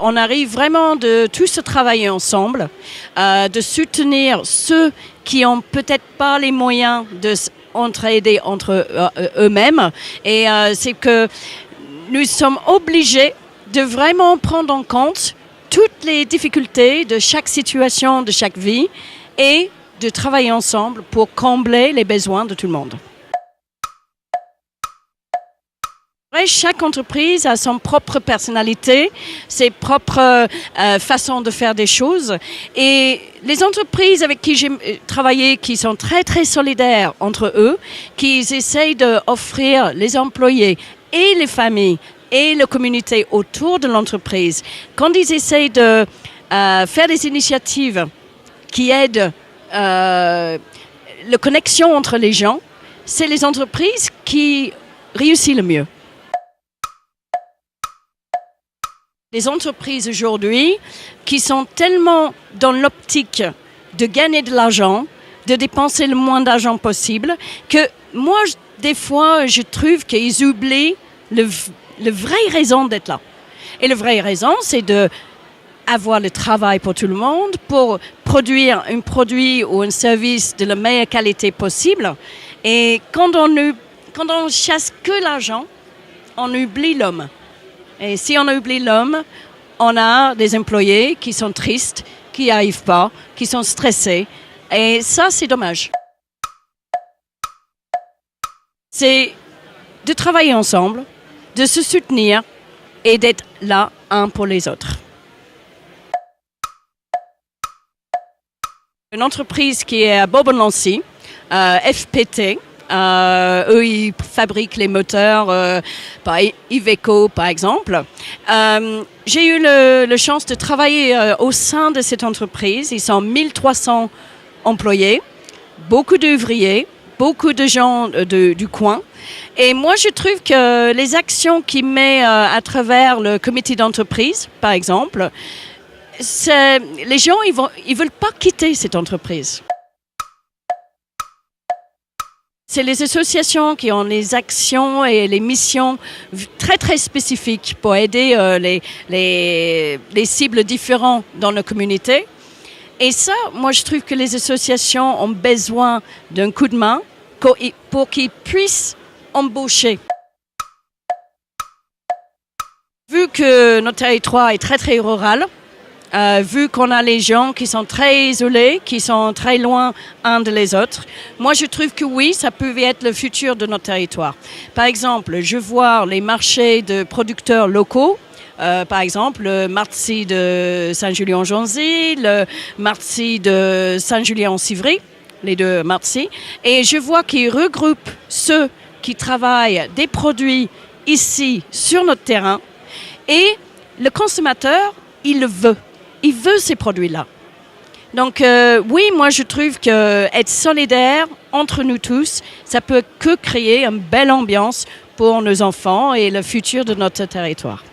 on arrive vraiment de tous travailler ensemble, de soutenir ceux qui ont peut-être pas les moyens de s'entraider entre eux-mêmes. Et c'est que nous sommes obligés de vraiment prendre en compte toutes les difficultés de chaque situation, de chaque vie, et de travailler ensemble pour combler les besoins de tout le monde. Chaque entreprise a son propre personnalité, ses propres façons de faire des choses. Et les entreprises avec qui j'ai travaillé, qui sont très, très solidaires entre eux, qui essayent d'offrir les employés et les familles et la communauté autour de l'entreprise, quand ils essayent de faire des initiatives qui aident la connexion entre les gens, c'est les entreprises qui réussissent le mieux. Les entreprises aujourd'hui qui sont tellement dans l'optique de gagner de l'argent, de dépenser le moins d'argent possible, que moi, des fois, je trouve qu'ils oublient la vraie raison d'être là. Et la vraie raison, c'est d'avoir le travail pour tout le monde, pour produire un produit ou un service de la meilleure qualité possible. Et quand on chasse que l'argent, on oublie l'homme. Et si on oublie l'homme, on a des employés qui sont tristes, qui n'y arrivent pas, qui sont stressés. Et ça, c'est dommage. C'est de travailler ensemble, de se soutenir et d'être là un pour les autres. Une entreprise qui est à Bourbon-Lancy, FPT, eux, ils fabriquent les moteurs par Iveco, par exemple. J'ai eu la chance de travailler au sein de cette entreprise. Ils sont 1300 employés, beaucoup d'ouvriers, beaucoup de gens du coin. Et moi, je trouve que les actions qu'ils mettent à travers le comité d'entreprise, par exemple, les gens, ils veulent pas quitter cette entreprise. C'est les associations qui ont les actions et les missions très, très spécifiques pour aider les cibles différentes dans la communauté. Et ça, moi, je trouve que les associations ont besoin d'un coup de main pour qu'ils puissent embaucher. Vu que notre territoire est très, très rural, vu qu'on a les gens qui sont très isolés, qui sont très loin uns des autres, moi je trouve que oui, ça peut être le futur de notre territoire. Par exemple, je vois les marchés de producteurs locaux, par exemple le marché de Saint-Julien-en-Jonzy, le marché de Saint-Julien-en-Civry, les deux marchés, et je vois qu'ils regroupent ceux qui travaillent des produits ici sur notre terrain, et le consommateur, il le veut. Il veut ces produits-là. Donc oui, moi je trouve qu'être solidaire entre nous tous, ça peut que créer une belle ambiance pour nos enfants et le futur de notre territoire.